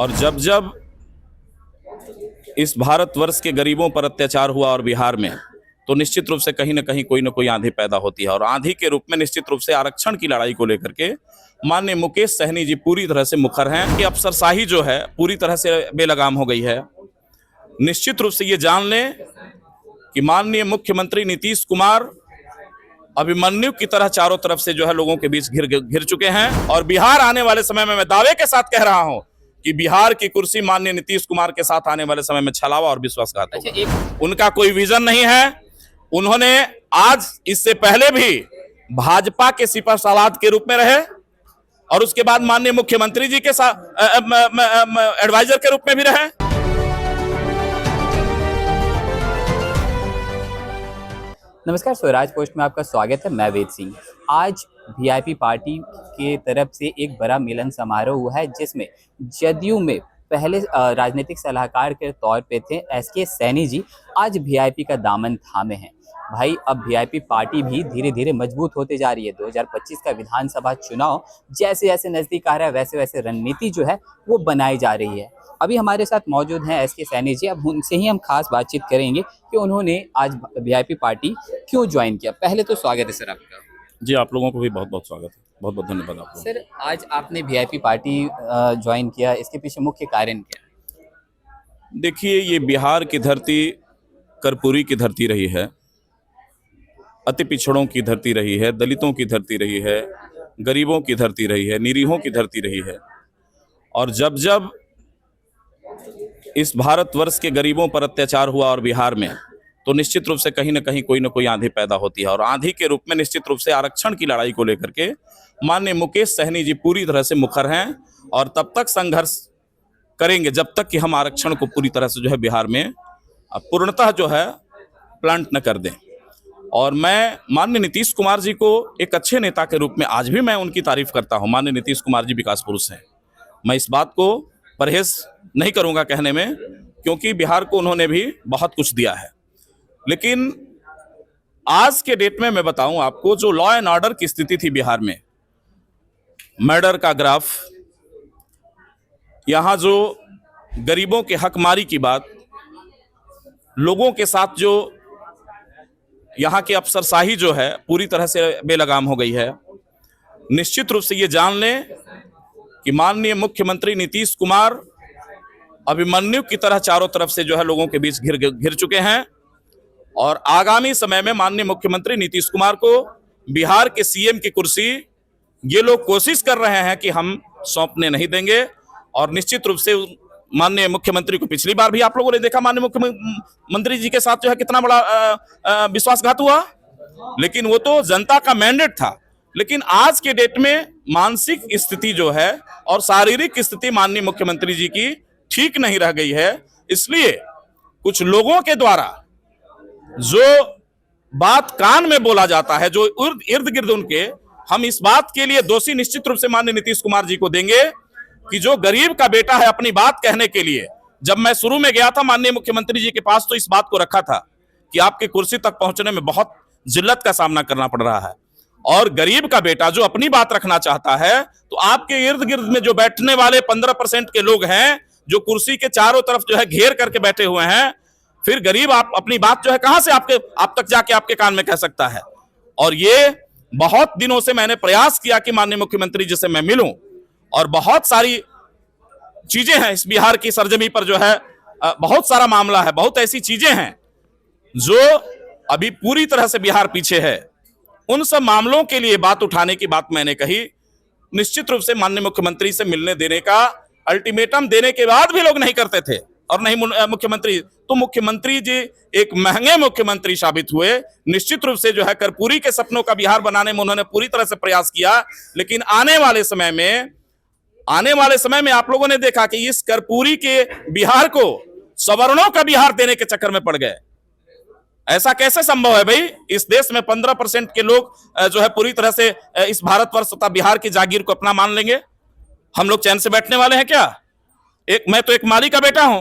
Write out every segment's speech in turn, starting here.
और जब जब इस भारतवर्ष के गरीबों पर अत्याचार हुआ और बिहार में, तो निश्चित रूप से कहीं ना कोई आंधी पैदा होती है। और आंधी के रूप में निश्चित रूप से आरक्षण की लड़ाई को लेकर के माननीय मुकेश सहनी जी पूरी तरह से मुखर हैं कि अफसरशाही जो है पूरी तरह से बेलगाम हो गई है। निश्चित रूप से ये जान लें कि माननीय मुख्यमंत्री नीतीश कुमार अभिमन्यु की तरह चारों तरफ से जो है लोगों के बीच घिर चुके हैं। और बिहार आने वाले समय में मैं दावे के साथ कह रहा हूं कि बिहार की कुर्सी माननीय नीतीश कुमार के साथ आने वाले समय में छलावा और विश्वासघात होगा। उनका कोई विजन नहीं है। उन्होंने आज इससे पहले भी भाजपा के सिपह सलाद के रूप में रहे और उसके बाद माननीय मुख्यमंत्री जी के साथ एडवाइजर के रूप में भी रहे। नमस्कार, स्वराज पोस्ट में आपका स्वागत है। मैं वेद सिंह। आज वीआईपी पार्टी के तरफ से एक बड़ा मिलन समारोह हुआ है, जिसमें जदयू में पहले राजनीतिक सलाहकार के तौर पे थे एसके सैनी जी, आज वीआईपी का दामन थामे हैं। भाई, अब वीआईपी पार्टी भी धीरे धीरे मजबूत होते जा रही है। 2025 का विधानसभा चुनाव जैसे जैसे नजदीक आ रहा है, वैसे वैसे रणनीति जो है वो बनाई जा रही है। अभी हमारे साथ मौजूद हैं एसके सैनी जी। अब उनसे ही हम खास बातचीत करेंगे कि उन्होंने आज वीआईपी पार्टी क्यों ज्वाइन किया। पहले तो स्वागत है सर आपका। जी, आप लोगों को भी बहुत बहुत स्वागत है, बहुत बहुत धन्यवाद आपको। सर, आज आपने वीआईपी पार्टी ज्वाइन किया, इसके पीछे मुख्य कारण क्या है? देखिए, ये बिहार की धरती कर्पूरी की धरती रही है, अति पिछड़ों की धरती रही है, दलितों की धरती रही है, गरीबों की धरती रही है, निरीहों की धरती रही है। और जब जब इस भारतवर्ष के गरीबों पर अत्याचार हुआ और बिहार में, तो निश्चित रूप से कहीं ना कोई आंधी पैदा होती है। और आंधी के रूप में निश्चित रूप से आरक्षण की लड़ाई को लेकर के माननीय मुकेश सहनी जी पूरी तरह से मुखर हैं और तब तक संघर्ष करेंगे जब तक कि हम आरक्षण को पूरी तरह से जो है बिहार में पूर्णतः जो है प्लांट न कर दें। और मैं माननीय नीतीश कुमार जी को एक अच्छे नेता के रूप में आज भी मैं उनकी तारीफ करता हूं। माननीय नीतीश कुमार जी विकास पुरुष हैं। मैं इस बात को परहेज नहीं करूंगा कहने में, क्योंकि बिहार को उन्होंने भी बहुत कुछ दिया है। लेकिन आज के डेट में मैं बताऊं आपको, जो लॉ एंड ऑर्डर की स्थिति थी बिहार में, मर्डर का ग्राफ, यहां जो गरीबों के हकमारी की बात, लोगों के साथ जो यहाँ की अफसरशाही जो है पूरी तरह से बेलगाम हो गई है। निश्चित रूप से ये जान लें कि माननीय मुख्यमंत्री नीतीश कुमार अभिमन्यु की तरह चारों तरफ से जो है लोगों के बीच घिर चुके हैं। और आगामी समय में माननीय मुख्यमंत्री नीतीश कुमार को बिहार के सीएम की कुर्सी ये लोग कोशिश कर रहे हैं कि हम सौंपने नहीं देंगे। और निश्चित रूप से माननीय मुख्यमंत्री को पिछली बार भी आप लोगों ने देखा, माननीय मुख्यमंत्री जी के साथ जो है कितना बड़ा विश्वासघात हुआ। लेकिन वो तो जनता का मैंडेट था। लेकिन आज के डेट में मानसिक स्थिति जो है और शारीरिक स्थिति माननीय मुख्यमंत्री जी की ठीक नहीं रह गई है। इसलिए कुछ लोगों के द्वारा जो बात कान में बोला जाता है, जो इर्द गिर्द उनके, हम इस बात के लिए दोषी निश्चित रूप से माननीय नीतीश कुमार जी को देंगे कि जो गरीब का बेटा है अपनी बात कहने के लिए, जब मैं शुरू में गया था माननीय मुख्यमंत्री जी के पास, तो इस बात को रखा था कि आपकी कुर्सी तक पहुंचने में बहुत जिल्लत का सामना करना पड़ रहा है। और गरीब का बेटा जो अपनी बात रखना चाहता है, तो आपके इर्द गिर्द में जो बैठने वाले 15% के लोग हैं, जो कुर्सी के चारों तरफ जो है घेर करके बैठे हुए हैं, फिर गरीब आप अपनी बात जो है कहां से आप तक जाके आपके कान में कह सकता है। और ये बहुत दिनों से मैंने प्रयास किया कि माननीय मुख्यमंत्री जी से मैं मिलूं, और बहुत सारी चीजें हैं इस बिहार की सरजमी पर, जो है बहुत सारा मामला है, बहुत ऐसी चीजें हैं जो अभी पूरी तरह से बिहार पीछे है। उन सब मामलों के लिए बात उठाने की बात मैंने कही। निश्चित रूप से माननीय मुख्यमंत्री से मिलने देने का अल्टीमेटम देने के बाद भी लोग नहीं करते थे और नहीं मुख्यमंत्री, तो मुख्यमंत्री जी एक महंगे मुख्यमंत्री साबित हुए। निश्चित रूप से जो है कर्पूरी के सपनों का बिहार बनाने में उन्होंने पूरी तरह से प्रयास किया। लेकिन आने वाले समय में आप लोगों ने देखा कि इस कर्पूरी के बिहार को सवर्णों का बिहार देने के चक्कर में पड़ गए। ऐसा कैसे संभव है भाई? इस देश में 15% के लोग जो है पूरी तरह से इस भारतवर्ष तथा बिहार की जागीर को अपना मान लेंगे। हम लोग चैन से बैठने वाले हैं क्या? मैं तो एक माली का बेटा हूं।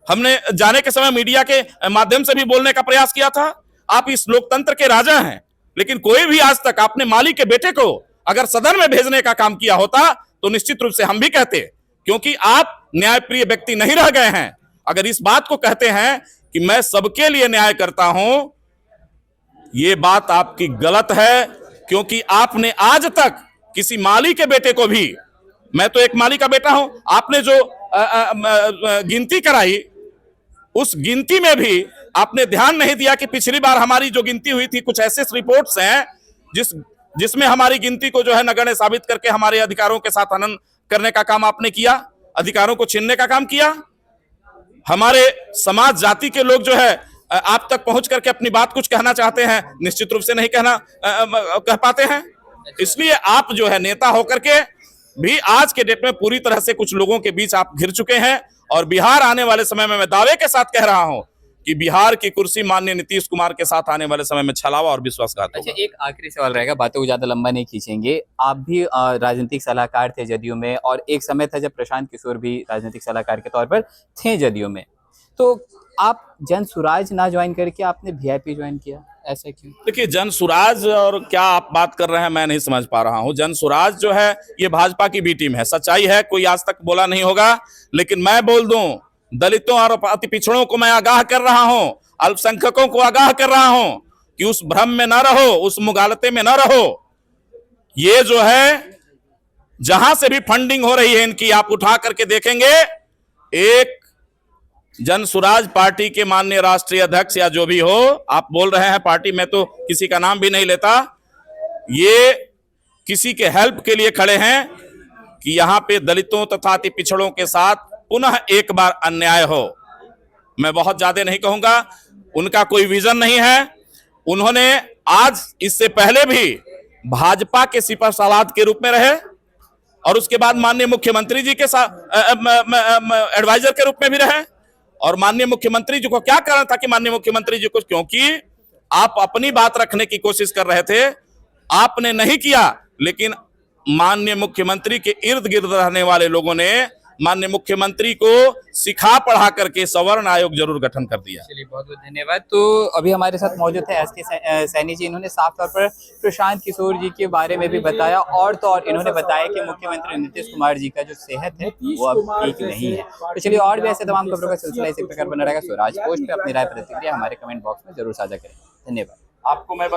हमने जाने के समय मीडिया के माध्यम से भी बोलने का प्रयास किया था। आप इस लोकतंत्र के राजा हैं, लेकिन कोई भी आज तक अपने माली के बेटे को अगर सदन में भेजने का काम किया होता, तो निश्चित रूप से हम भी कहते क्योंकि आप न्यायप्रिय व्यक्ति नहीं रह गए हैं। अगर इस बात को कहते हैं कि मैं सबके लिए न्याय करता हूं, यह बात आपकी गलत है, क्योंकि आपने आज तक किसी माली के बेटे को भी, मैं तो एक माली का बेटा हूं, आपने जो गिनती कराई उस गिनती में भी आपने ध्यान नहीं दिया कि पिछली बार हमारी जो गिनती हुई थी, कुछ ऐसे रिपोर्ट्स हैं जिसमें हमारी गिनती को जो है नगण्य साबित करके हमारे अधिकारों के साथ हनन करने का काम आपने किया, अधिकारों को छीनने का काम किया। हमारे समाज जाति के लोग जो है आप तक पहुंच करके अपनी बात कुछ कहना चाहते हैं, निश्चित रूप से नहीं कह पाते हैं। इसलिए आप जो है नेता होकर के भी आज के डेट में पूरी तरह से कुछ लोगों के बीच आप घिर चुके हैं, और बिहार आने वाले समय में मैं दावे के साथ कह रहा हूं कि बिहार की कुर्सी माननीय नीतीश कुमार के साथ आने वाले समय में छलावा और विश्वासघात होगा। अच्छा, एक आखिरी सवाल रहेगा, बातों को ज्यादा लंबा नहीं खींचेंगे। आप भी राजनीतिक सलाहकार थे जदयू में, और एक समय था जब प्रशांत किशोर भी राजनीतिक सलाहकार के तौर पर थे जदयू में, तो आप जन सुराज ना ज्वाइन करके आपने वीआईपी ज्वाइन किया, ऐसा क्यों? देखिए, जन सुराज और क्या आप बात कर रहे हैं मैं नहीं समझ पा रहा हूं। जन सुराज जो है ये भाजपा की बी टीम है, सच्चाई है, कोई आज तक बोला नहीं होगा, लेकिन मैं बोल दूं, दलितों और अति पिछड़ों को मैं आगाह कर रहा हूं, अल्पसंख्यकों को आगाह कर रहा हूं कि उस भ्रम में ना रहो, उस मुगालते में ना रहो। ये जो है जहां से भी फंडिंग हो रही है इनकी, आप उठा करके देखेंगे, एक जन सुराज पार्टी के माननीय राष्ट्रीय अध्यक्ष या जो भी हो, आप बोल रहे हैं पार्टी में, तो किसी का नाम भी नहीं लेता, ये किसी के हेल्प के लिए खड़े हैं कि यहां पे दलितों तथा अति पिछड़ों के साथ पुनः एक बार अन्याय हो। मैं बहुत ज्यादा नहीं कहूंगा, उनका कोई विजन नहीं है। उन्होंने आज इससे पहले भी भाजपा के सिपह सलाद के रूप में रहे, और उसके बाद माननीय मुख्यमंत्री जी के साथ एडवाइजर के रूप में भी रहे। और माननीय मुख्यमंत्री जी को क्या कारण था कि माननीय मुख्यमंत्री जी को, क्योंकि आप अपनी बात रखने की कोशिश कर रहे थे, आपने नहीं किया, लेकिन माननीय मुख्यमंत्री के इर्द गिर्द रहने वाले लोगों ने माननीय मुख्यमंत्री को सिखा पढ़ा करके सवर्ण आयोग जरूर गठन कर दिया। चलिए, बहुत बहुत धन्यवाद। तो अभी हमारे साथ मौजूद है एसके सैनी जी। इन्होंने साफ तौर पर प्रशांत किशोर जी के बारे में भी बताया, और तो और इन्होंने बताया कि मुख्यमंत्री नीतीश कुमार जी का जो सेहत है वो अब ठीक नहीं है। तो चलिए, और भी ऐसे तमाम खबरों का सिलसिला इसी प्रकार बना रहेगा। स्वराज पोस्ट पे अपनी राय प्रतिक्रिया हमारे कमेंट बॉक्स में जरूर साझा करें। धन्यवाद। आपको मैं